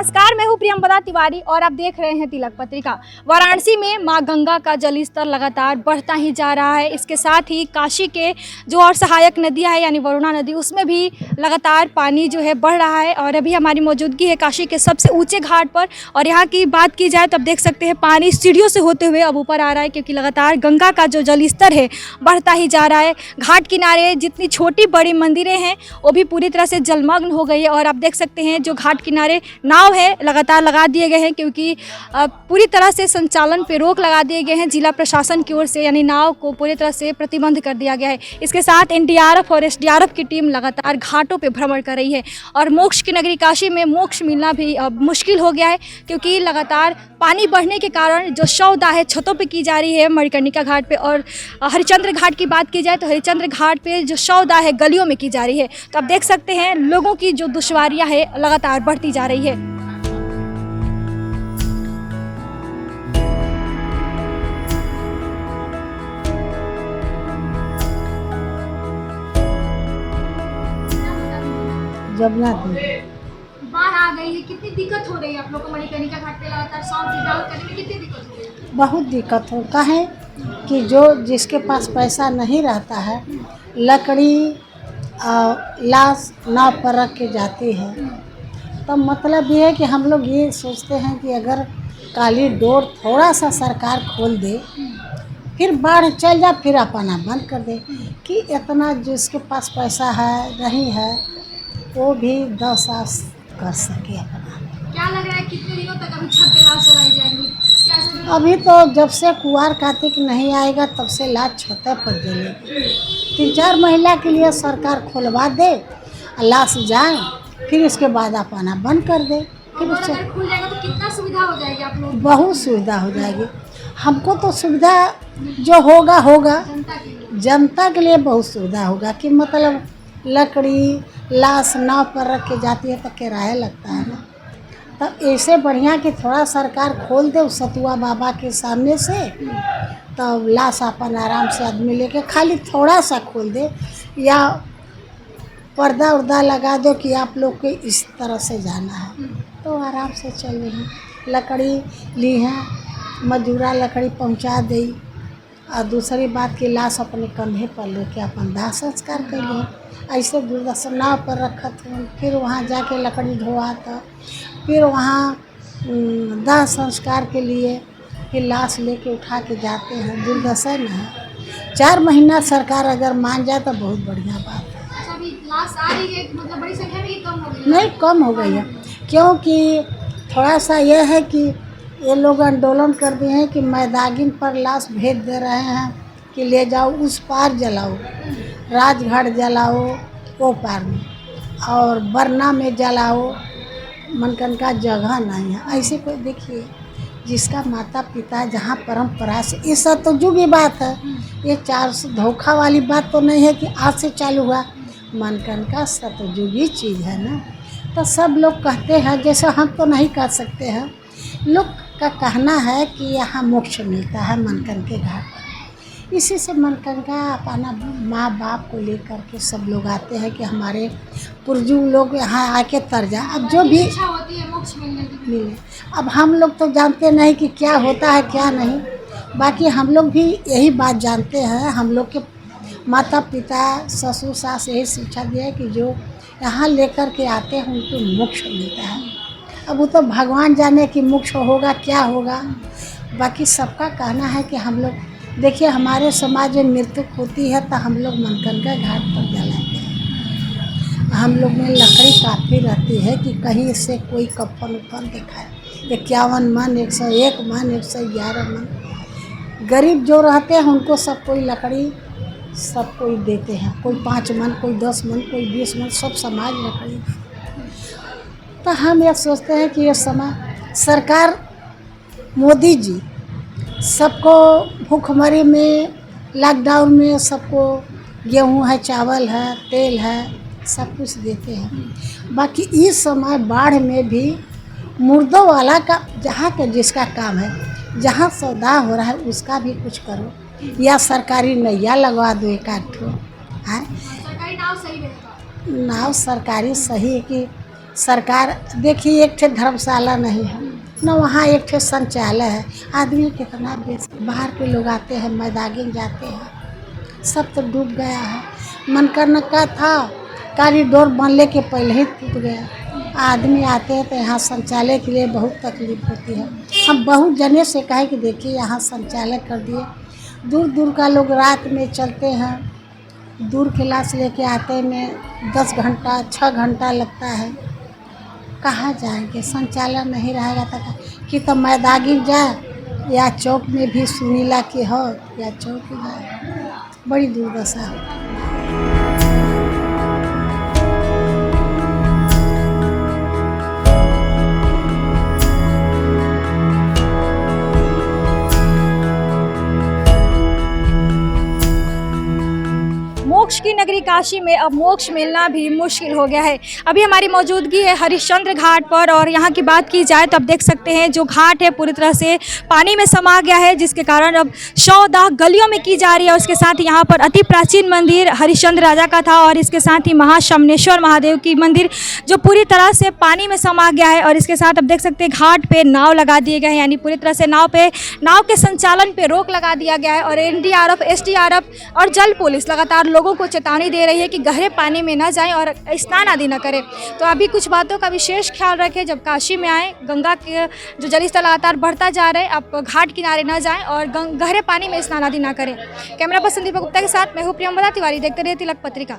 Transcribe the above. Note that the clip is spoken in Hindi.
नमस्कार, मैं हूँ प्रियंवदा तिवारी और आप देख रहे हैं तिलक पत्रिका। वाराणसी में मां गंगा का जलस्तर लगातार बढ़ता ही जा रहा है। इसके साथ ही काशी के जो और सहायक नदियाँ हैं यानी वरुणा नदी, उसमें भी लगातार पानी जो है बढ़ रहा है। और अभी हमारी मौजूदगी है काशी के सबसे ऊंचे घाट पर और यहाँ की बात की जाए तो अब देख सकते हैं पानी सीढ़ियों से होते हुए अब ऊपर आ रहा है, क्योंकि लगातार गंगा का जो जलस्तर है बढ़ता ही जा रहा है। घाट किनारे जितनी छोटी बड़ी मंदिरें हैं वो भी पूरी तरह से जलमग्न हो गई है। और आप देख सकते हैं जो घाट किनारे नाव है लगातार लगा दिए गए हैं, क्योंकि पूरी तरह से संचालन पे रोक लगा दिए गए हैं जिला प्रशासन की ओर से, यानी नाव को पूरी तरह से प्रतिबंध कर दिया गया है। इसके साथ एनडीआरएफ और एसडीआरएफ की टीम लगातार घाटों पे भ्रमण कर रही है और मोक्ष की नगरी काशी में मोक्ष मिलना भी अब मुश्किल हो गया है, क्योंकि लगातार पानी बढ़ने के कारण जो शवदाह है छतों पे की जा रही है मणिकर्णिका घाट पे। और हरिश्चंद्र घाट की बात की जाए तो हरिश्चंद्र घाट पे जो शवदाह है गलियों में की जा रही है। तो आप देख सकते हैं लोगों की जो दुश्वारियां है लगातार बढ़ती जा रही है। जमुना दी बाढ़ आ गई है, कितनी दिक्कत हो रही है आप लोग को मणिकर्णिका घाट पे लगातार शव विदाउट करने में कितनी दिक्कत हो रही है? बहुत दिक्कत होता है कि जो जिसके पास पैसा नहीं रहता है लकड़ी लाश नाव पर रख के जाती है। तो मतलब ये है कि हम लोग ये सोचते हैं कि अगर काली डोर थोड़ा सा सरकार खोल दे, फिर बाढ़ चल जाए फिर अपना बंद कर दे, कि इतना जिसके पास पैसा है नहीं है वो भी 10 आस कर सके अपना। क्या लग रहा है कितने दिनों तक अभी छत पे लाश चलाई जाएंगी? क्या ऐसे अभी तो जब से कुंवार कार्तिक नहीं आएगा तब से लाश छत पर जलेगी। 3-4 महीना के लिए सरकार खुलवा दे, लाश जाए, फिर इसके बाद अपना बंद कर दे, फिर और उससे अगर खुल जाएगा तो कितना सुविधा हो जाएगी आप लोग बहुत सुविधा हो जाएगी। हमको तो सुविधा जो होगा होगा, जनता के लिए? जनता के लिए बहुत सुविधा होगा कि मतलब लकड़ी लाश नाव पर रख के जाती है तो किराया लगता है ना। तो ऐसे बढ़िया कि थोड़ा सरकार खोल दे उस सतुआ बाबा के सामने से, तो लाश अपन आराम से आदमी लेके खाली थोड़ा सा खोल दे या पर्दा उर्दा लगा दो कि आप लोग को इस तरह से जाना है तो आराम से चल रही। लकड़ी ली है, मजूरा लकड़ी पहुंचा दी, और दूसरी बात की लाश अपने कंधे पर लेके अपन दाह संस्कार कर लिए। ऐसे दूरदर्शन नाव पर रखत हूँ, फिर वहाँ जाके लकड़ी धोआता, फिर वहाँ दाह संस्कार के लिए फिर लाश लेके उठा के जाते हैं। दूरदर्शन है 4 महीना सरकार अगर मान जाए तो बहुत बढ़िया बात है। अच्छा, अभी लाश आ रही है मतलब बड़ी संख्या में कि कम हो गई? नहीं कम हो गई है, क्योंकि थोड़ा सा यह है कि ये लोग आंदोलन कर दिए हैं कि मैदागिन पर लाश भेज दे रहे हैं कि ले जाओ उस पार जलाओ, राजघाट जलाओ वो पार में, और बरना में जलाओ, मनकन का जगह नहीं है। ऐसे कोई देखिए जिसका माता पिता जहाँ परंपरा से, ये सतयुगी बात है, ये 400 धोखा वाली बात तो नहीं है कि आज से चालू हुआ। मनकन का सतयुगी चीज़ है ना। तो सब लोग कहते हैं, जैसे हम तो नहीं कर सकते हैं, लोग का कहना है कि यहाँ मोक्ष मिलता है मनकन के घाट पर। इसी से मनकन का अपना माँ बाप को लेकर के सब लोग आते हैं कि हमारे पुरजू लोग यहाँ आके तर जाए। अब जो भी इच्छा होती है मोक्ष मिलने की। मिले, अब हम लोग तो जानते नहीं कि क्या होता है क्या नहीं, बाकी हम लोग भी यही बात जानते हैं। हम लोग के माता पिता ससुर सास यही शिक्षा दिया है कि जो यहाँ लेकर के आते हैं उनको मोक्ष मिलता है। अब वो तो भगवान जाने कि मोक्ष होगा क्या होगा, बाकी सबका कहना है कि हम लोग देखिए हमारे समाज में मृत्यु होती है तो हम लोग मनकंका घाट पर जलाते हैं। हम लोग में लकड़ी काफ़ी रहती है कि कहीं से कोई कफन उफन दिखाए। 51 मन, 101 मन, 111 मन, गरीब जो रहते हैं उनको सब कोई लकड़ी सब कोई देते हैं, कोई 5 मन, कोई 10 मन, कोई 20 मन, सब समाज लकड़ी देते हैं। तो हम ये सोचते हैं कि ये समय सरकार मोदी जी सबको भूखमरी में, लॉकडाउन में सबको गेहूं है, चावल है, तेल है, सब कुछ देते हैं। बाकी इस समय बाढ़ में भी मुर्दों वाला का जहाँ का जिसका काम है, जहाँ सौदा हो रहा है उसका भी कुछ करो, या सरकारी नैया लगवा दो एक आध ठो। सरकारी नाव सही रहेगा? नाव सरकारी सही है कि सरकार देखिए, एक ठे धर्मशाला नहीं है न, वहाँ एक ठे शौचालय है। आदमी कितना बेच, बाहर के लोग आते हैं, मैदागिन जाते हैं, सब तो डूब गया है। मनकरन का था, कॉरिडोर बनने के पहले ही टूट गया। आदमी आते हैं तो यहाँ शौचालय के लिए बहुत तकलीफ होती है। हम बहुत जने से कहे कि देखिए यहाँ शौचालय कर दिए। दूर दूर का लोग रात में चलते हैं, दूर क्लास लेके आते में 10 घंटा 6 घंटा लगता है। कहाँ जाएंगे? शौचालय नहीं रहेगा तो तो मैदागिर जाए या चौक में भी सुनीला के हो या चौक जाए, बड़ी दुर्दशा है। मोक्ष की नगरी काशी में अब मोक्ष मिलना भी मुश्किल हो गया है। अभी हमारी मौजूदगी है हरिश्चंद्र घाट पर और यहाँ की बात की जाए तो आप देख सकते हैं जो घाट है पूरी तरह से पानी में समा गया है, जिसके कारण अब शवदाह गलियों में की जा रही है। उसके साथ यहाँ पर अति प्राचीन मंदिर हरिश्चंद्र राजा का था और इसके साथ ही महाशमनेश्वर महादेव की मंदिर जो पूरी तरह से पानी में समा गया है। और इसके साथ आप देख सकते हैं घाट पे नाव लगा दिए गए हैं, यानी पूरी तरह से नाव के संचालन पे रोक लगा दिया गया है। और NDRF, SDRF और जल पुलिस लगातार लोगों को चेतावनी दे रही है कि गहरे पानी में न जाएं और स्नान आदि न करें। तो अभी कुछ बातों का विशेष ख्याल रखें, जब काशी में आएँ, गंगा के जो जलस्तर लगातार बढ़ता जा रहा है, आप घाट किनारे न जाएं और गहरे पानी में स्नान आदि न करें। कैमरा पर्सन दीपक गुप्ता के साथ मैं हूँ प्रियंवदा तिवारी, देखते रहिए तिलक पत्रिका।